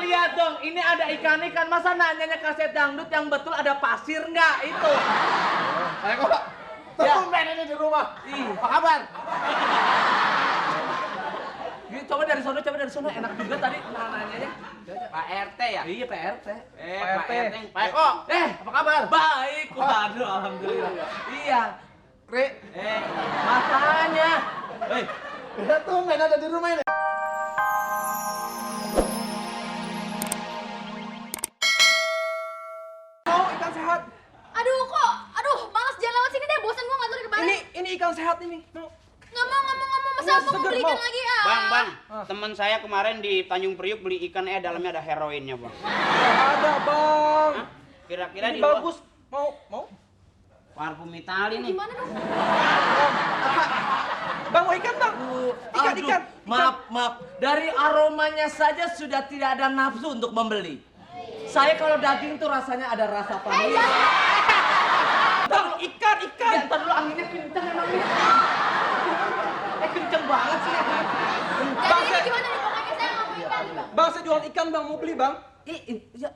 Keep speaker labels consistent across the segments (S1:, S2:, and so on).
S1: lihat dong, ini ada ikan-ikan. Masa nanyanya kaset dangdut yang betul ada pasir nggak? Itu.
S2: Ayo kok. Tumben ini di rumah. Apa kabar?
S1: Coba dari sono, enak juga tadi nanyanya.
S2: Pak RT ya?
S1: Iya, Pak RT.
S2: Pak RT. Pak Eko. Apa kabar?
S1: Baik, waduh, alhamdulillah. Iya.
S2: Kri.
S1: Makanya.
S2: Ya tumben ada di rumah ini.
S3: Mau ikan sehat.
S4: Aduh, malas jalan lewat sini deh, bosan gua ngatur ke balik.
S3: Ini ikan sehat ini. Mau.
S4: Nggak mau, masa
S3: Nggak,
S4: apa mau
S3: seger,
S4: beli ikan
S3: mau.
S4: lagi ah?
S5: Bang, teman saya kemarin di Tanjung Priuk beli ikan dalamnya ada heroinnya, Bang.
S3: Nggak ada, Bang.
S5: Hah? Kira-kira
S3: Ini
S5: di luar-
S3: bagus. Mau?
S5: Parfum Itali nih.
S4: Gimana dong?
S3: Bang, mau ikan, Bang? Ikan.
S1: Maaf. Dari aromanya saja sudah tidak ada nafsu untuk membeli. Saya kalau daging tuh rasanya ada rasa vanila.
S3: Bang, ikan.
S1: Ya, ntar dulu anginnya kenceng emangnya. Kenceng banget sih.
S4: Jadi ini gimana nih? Pokoknya saya nggak mau ikan nih, Bang.
S3: Bang, saya jual ikan, Bang. Mau beli, Bang?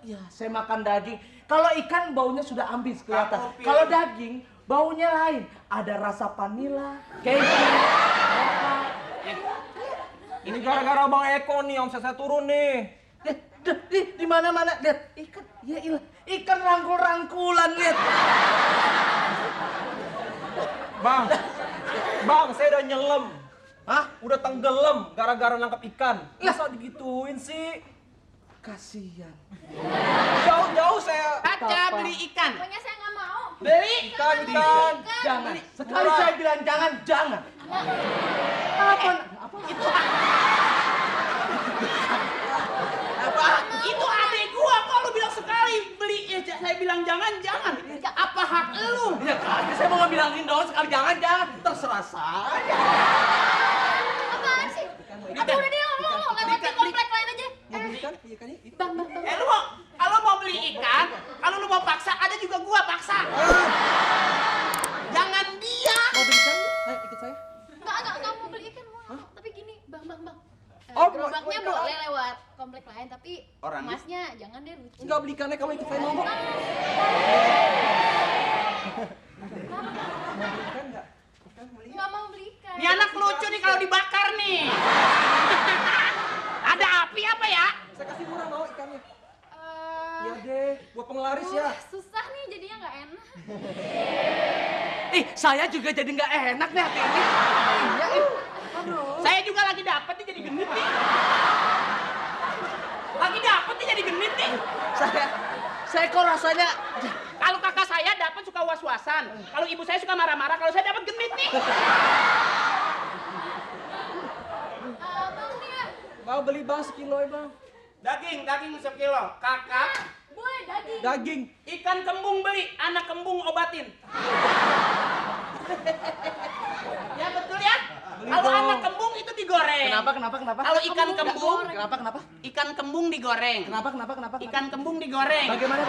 S1: Ya, saya makan daging. Kalau ikan baunya sudah ambis kelihatan.
S5: Kopi.
S1: Kalau daging baunya lain. Ada rasa vanila, keju.
S3: Ini gara-gara Bang Eko nih, omset saya turun nih.
S1: Di mana-mana lihat ikan. Ya ilah, ikan rangkul-rangkulan lihat.
S3: Bang, saya udah nyelam.
S1: Hah?
S3: Udah tenggelam gara-gara nangkap ikan. Masa digituin sih?
S1: Kasihan.
S3: Jauh-jauh saya.
S5: Kaca beli ikan.
S4: Pokoknya saya nggak mau.
S5: Beli
S3: Ikan.
S1: Jangan. Sekali saya bilang jangan. Apa?
S5: Itu adik gua, kok lu bilang sekali beli, saya bilang jangan. Apa hak lu?
S1: Ya kan, saya mau bilangin dong sekali jangan. Terserah saya.
S4: Apaan sih? Apa udah deh lo lewat di komplek lain aja. Bang.
S5: Kalau mau beli ikan, kalau lu mau paksa, ada juga gua paksa. Jangan dia.
S3: Mau beli ikan? Ayo ikut saya.
S4: Nggak mau beli ikan mau. Tapi gini, Bang.
S3: Oh,
S4: Gerobaknya
S3: mau ikan.
S4: boleh lewat komplek lain, tapi
S5: Orangnya?
S4: emasnya jangan deh lucu.
S3: Enggak beli ikannya, kamu ikut saya mau. Mau beli ikan enggak?
S4: Nggak mau beli ikan.
S5: Ini anak lucu nih kalau dibakar nih. Ada api apa ya?
S3: Saya kasih murah mau ikannya.
S4: Eh,
S3: Iya deh, buat penglaris ya.
S4: susah nih jadinya nggak enak.
S1: Saya juga jadi nggak enak nih hati ini. Iya,
S5: Saya juga lagi dapet nih jadi genit nih.
S1: Saya kok rasanya.
S5: Kalau kakak saya dapat suka was-wasan. Kalau ibu saya suka marah-marah. Kalau saya dapat genit nih.
S4: Bang nih ya.
S3: Mau beli bang sekilo ya bang.
S5: Daging sekilo. Kakak,
S4: Boleh daging.
S3: Daging.
S5: ikan kembung beli. Anak kembung obatin. Ya betul ya? Kalau
S3: dong.
S5: anak kembung itu digoreng.
S1: Kenapa?
S5: Kalau ikan kembung,
S1: Kenapa?
S5: ikan kembung digoreng.
S1: Kenapa?
S5: Ikan kembung digoreng.
S1: Bagaimana?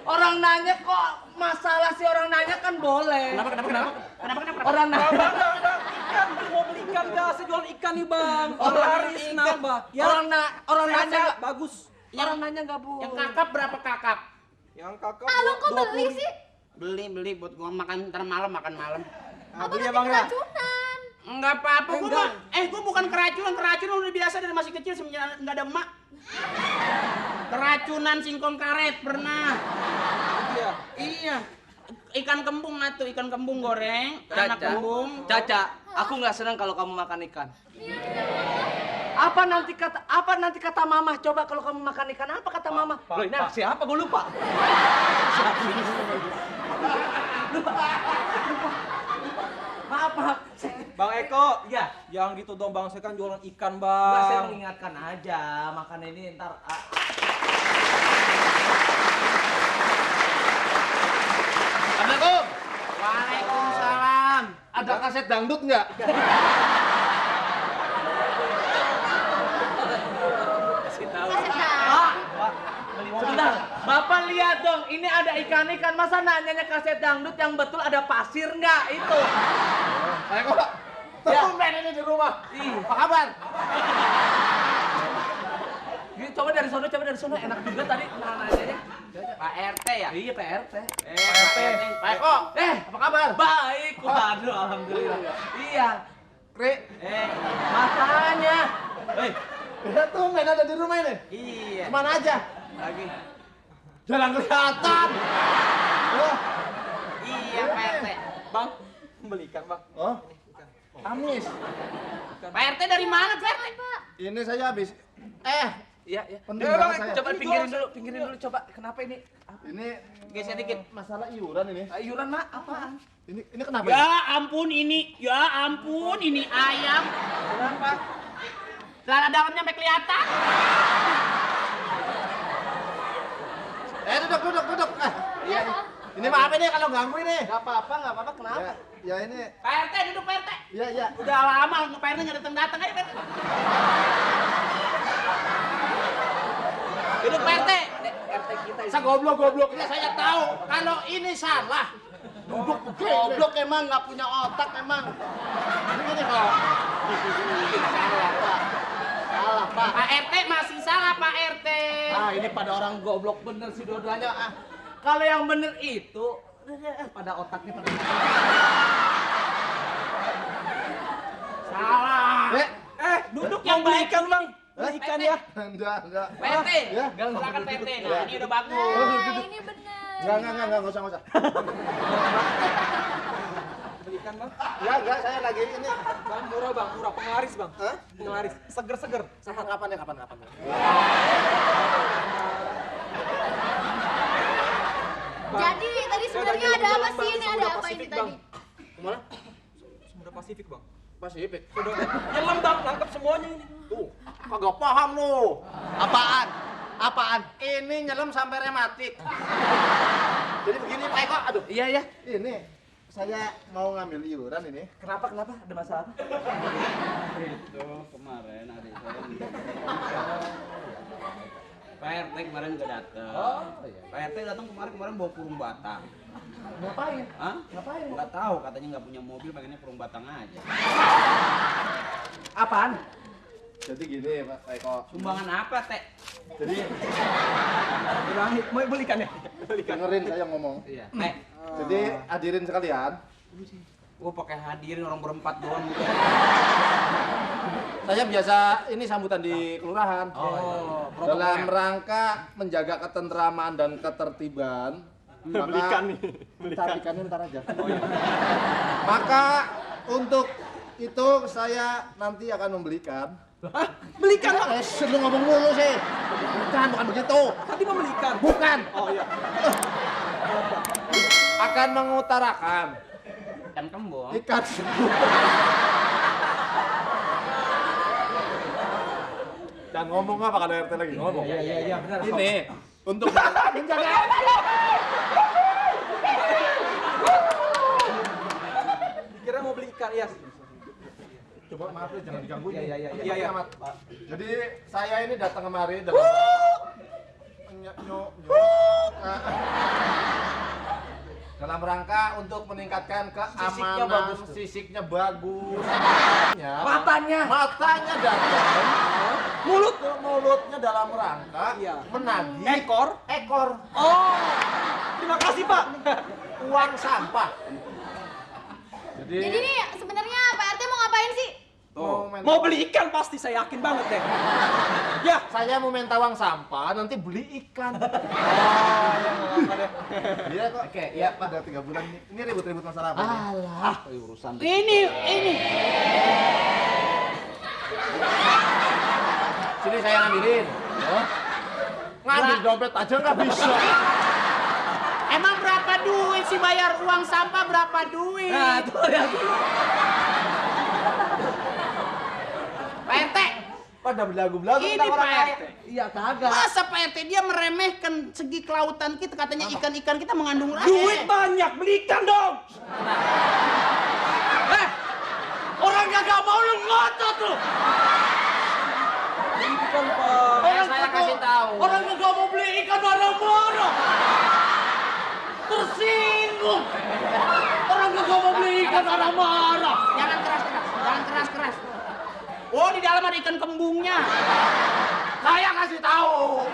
S1: Orang nanya kok masalah sih orang nanya kan boleh.
S5: Kenapa?
S1: Orang nanya.
S3: Ikan, mau beli ikan gak? Saya jual ikan nih bang. Laris nambah. Ya.
S1: Orang nanya
S3: Sehat, bagus.
S1: Orang nanya nggak bu.
S5: Yang kakap berapa kakap?
S3: Yang kakak.
S4: Abang kok beli sih?
S5: Beli buat gua makan ntar malam makan malam.
S4: Abang
S3: beli ya,
S4: nanti
S3: Bang, ya?
S4: keracunan.
S5: Enggak apa-apa, gua
S3: Enggak.
S5: gua bukan keracunan udah biasa dari masih kecil semenjak enggak ada emak. Keracunan singkong karet pernah.
S3: Iya.
S5: Iya. Ikan kembung ikan kembung goreng, anak kembung.
S1: Caca, aku nggak senang kalau kamu makan ikan. Apa nanti kata mama? Coba kalau kamu makan ikan apa kata mama? Loh, ini anak siapa? Gue lupa. Maaf.
S3: Bang Eko.
S1: Ya.
S3: Jangan gitu dong bang, saya kan jualan ikan
S1: Enggak, saya
S3: bang.
S1: mengingatkan aja, makan ini ntar.
S2: Assalamualaikum.
S5: Waalaikumsalam.
S2: Ada kaset dangdut nggak?
S4: Kasih tahu.
S1: Sebentar, Bapak lihat dong, ini ada ikan-ikan. Masa nanyanya kaset dangdut yang betul ada pasir nggak? Itu.
S2: Saya kok tumben ini di rumah. Apa kabar?
S1: Coba dari sono, enak juga tadi nanyanya.
S5: Pak RT ya?
S1: Iya, Pak RT.
S5: Pak RT.
S2: Pak Eko, apa kabar?
S1: Baik, waduh, alhamdulillah. Iya.
S2: Kri.
S1: Makanya.
S2: Ya tumben ada di rumah ini.
S5: Iya.
S2: Kemana aja?
S5: Lagi.
S2: Jarang kelihatan. Oh.
S5: Iya Pak RT.
S3: Bang, belikan bang.
S2: Oh. Amis.
S5: Pak RT dari mana Pak RT?
S2: Ini saya habis.
S1: Iya.
S2: Penting
S1: Bang,
S2: banget saya.
S1: coba pinggirin dulu coba. Kenapa ini?
S2: Ini
S5: Geser dikit.
S2: masalah iuran ini.
S1: Iuran, Mak, apaan?
S2: Ini kenapa?
S5: Ya ampun ini ayam.
S1: Kenapa?
S5: Celana dalamnya sampai kelihatan.
S2: Duduk.
S1: Iya.
S2: Ini maaf ini kalau ganggu ini.
S1: Enggak apa-apa, kenapa?
S2: Ya ini.
S5: Pak RT duduk Pak RT.
S2: Ya.
S5: Udah lama Pak RT nggak datang ayo Pak RT. Duduk Pak RT.
S1: RT kita ini.
S2: Segoblok-gobloknya saya tahu kalau ini salah. Duduk
S1: Goblok emang, nggak punya otak emang.
S2: Ini kok.
S1: Salah, Pak.
S5: Pak RT masih salah Pak RT.
S1: Ah, ini pada orang goblok bener sih dua-duanya. Kalau yang bener itu pada otaknya pada.
S5: Salah.
S3: Duduk yang belikan bang. Belikan ya.
S2: Enggak.
S5: Pak RT.
S2: Ya.
S5: Silakan Pak RT. Nah, ini udah bagus.
S4: Nah, ini benar.
S2: Enggak usah.
S3: Belikan bang.
S2: Ya, enggak, saya lagi ini.
S3: Bang, murah, penglaris bang.
S2: Hah?
S3: Penglaris, seger.
S2: Sehat kapan?
S4: Jadi tadi sebenarnya ada apa sih ini? Ada apa ini tadi?
S2: Kemana?
S3: Samudra Pasifik bang.
S2: Pasifik.
S3: Sudah nyelam bang, nangkep semuanya ini.
S2: Tuh, kagak paham lu.
S1: Apaan?
S2: Ini nyelam sampai rematik. Jadi begini Pak Eko, aduh.
S1: Iya.
S2: Ini saya mau ngambil iuran ini.
S1: Kenapa? Ada masalah apa?
S5: Itu kemarin adik saya Pak RT kemarin nggak datang.
S1: Oh, iya.
S5: Pak RT datang kemarin bawa kurung batang.
S1: Ngapain?
S5: Hah?
S1: Ngapain?
S5: Nggak tahu, katanya nggak punya mobil, pengennya kurung batang aja.
S1: Apaan?
S2: Jadi gini Pak Eko.
S5: Sumbangan apa, Teh?
S2: Jadi
S3: Mau belikan ya?
S2: dengerin saya ngomong.
S5: Iya. Teh.
S2: Jadi hadirin sekalian,
S5: Gua pakai hadirin orang berempat doang gitu.
S2: saya biasa ini sambutan di kelurahan. Dalam rangka menjaga ketentraman dan ketertiban, maka ikannya ntar aja. Maka untuk itu saya nanti akan membelikan.
S3: Belikan bang.
S2: Lu ngomong mulu sih. Bukan begitu.
S3: Tadi mau belikan.
S2: Bukan.
S3: Oh iya.
S2: Akan mengutarakan
S5: Ikan kembung.
S2: ikan. Dan ngomong apa kalau RT lagi ngomong?
S3: Iya benar.
S2: Ini untuk menjaga.
S3: Kira mau beli ikan ya.
S2: Coba maaf ya, jangan diganggu ini.
S3: Iya.
S2: Amat. Jadi saya ini datang kemari dalam dalam rangka untuk meningkatkan
S1: Sisiknya
S2: keamanan,
S1: bagus tuh.
S2: sisiknya bagus,
S1: Matanya.
S2: dalam, mulutnya dalam rangka
S3: Iya.
S2: menagih
S3: Ekor.
S2: ekor
S3: Oh. Terima kasih pak.
S2: uang sampah.
S4: Jadi nih sebenarnya Pak RT mau ngapain sih?
S3: Mau beli ikan pasti, saya yakin banget deh. Ya.
S2: Saya mau minta uang sampah, nanti beli ikan. Iya kok.
S1: Oke, iya, Pak.
S2: Udah 3 bulan ini. Ini ribut-ribut masalah apa?
S1: Alah, urusan.
S5: Ini.
S2: Sini saya ngambilin. Ngambil dompet aja nggak bisa.
S5: Emang berapa duit sih bayar uang sampah berapa duit?
S1: Nah, tuh ya.
S5: Pak RT.
S2: Pada belagu-belagu
S5: Ini
S2: tentang orang
S5: Pak
S2: kaya.
S5: RT.
S1: Iya, kagak.
S5: Masa Pak RT dia meremehkan segi kelautan kita, katanya ikan-ikan kita mengandung
S3: Duit banyak, belikan dong.
S1: Orang kagak mau lu ngotot lu.
S3: Belikan pak.
S2: Saya kasih tahu.
S1: Orang nggak mau beli ikan marah-marah. Tersinggung. Orang nggak mau beli ikan marah-marah.
S5: Jangan keras-keras, jangan keras-keras. Oh, di dalam ada ikan kembungnya.
S2: Saya kasih tahu.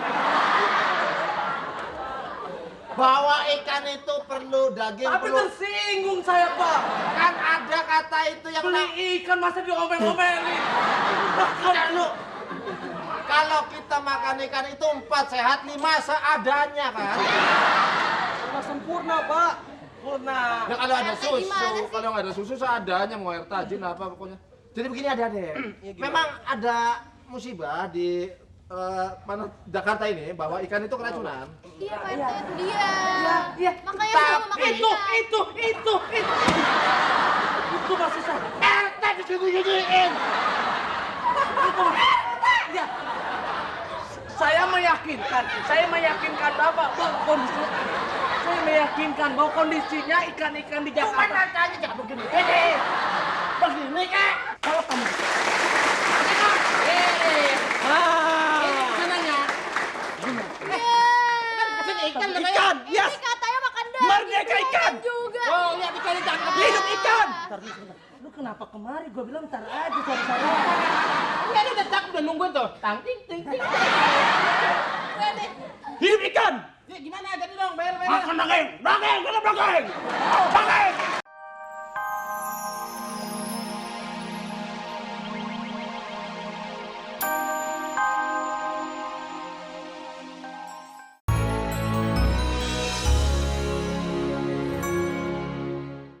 S2: Bahwa ikan itu perlu daging,
S1: Tapi
S2: perlu...
S1: tersinggung saya, Pak.
S2: Kan ada kata itu yang...
S1: Beli ikan masa diomel-omelin.
S2: Lu. Kalau kita makan ikan itu 4 sehat, 5 seadanya kan.
S3: Nggak sempurna, Pak.
S1: Purna.
S2: Ya kalau ada
S4: Kayak
S2: susu,
S4: gimana sih?
S2: kalau nggak ada susu seadanya, mau air tajin apa pokoknya. Jadi begini adik-adik, memang ada musibah di mana Jakarta ini bahwa ikan itu keracunan.
S4: Iya, Pak RT, itu dia.
S1: Iya.
S4: Makanya saya mau makan ikan.
S1: Itu maksud saya.
S2: RT digini-giniin.
S1: Ya. Saya meyakinkan Bapak bahwa kondisi, saya meyakinkan bahwa kondisinya ikan-ikan di
S2: Cuma
S1: Jakarta.
S2: natanya jangan begini. Begini kek.
S1: Kalau kamu
S2: Sananya.
S4: Ikan,
S3: Ikan, yes.
S4: Ini katanya makan daging.
S3: Merdeka ikan.
S4: Juga.
S2: Oh, lihat ikan ditangkap.
S3: Hidup ikan.
S1: lu kenapa kemari? Gua bilang ntar aja cari-cari.
S5: Ini ada udah udah nungguin tuh. Tang ting ting ting.
S3: Hidup ikan.
S5: Ya gimana jadi dong, bayar.
S1: Makan daging, kita daging.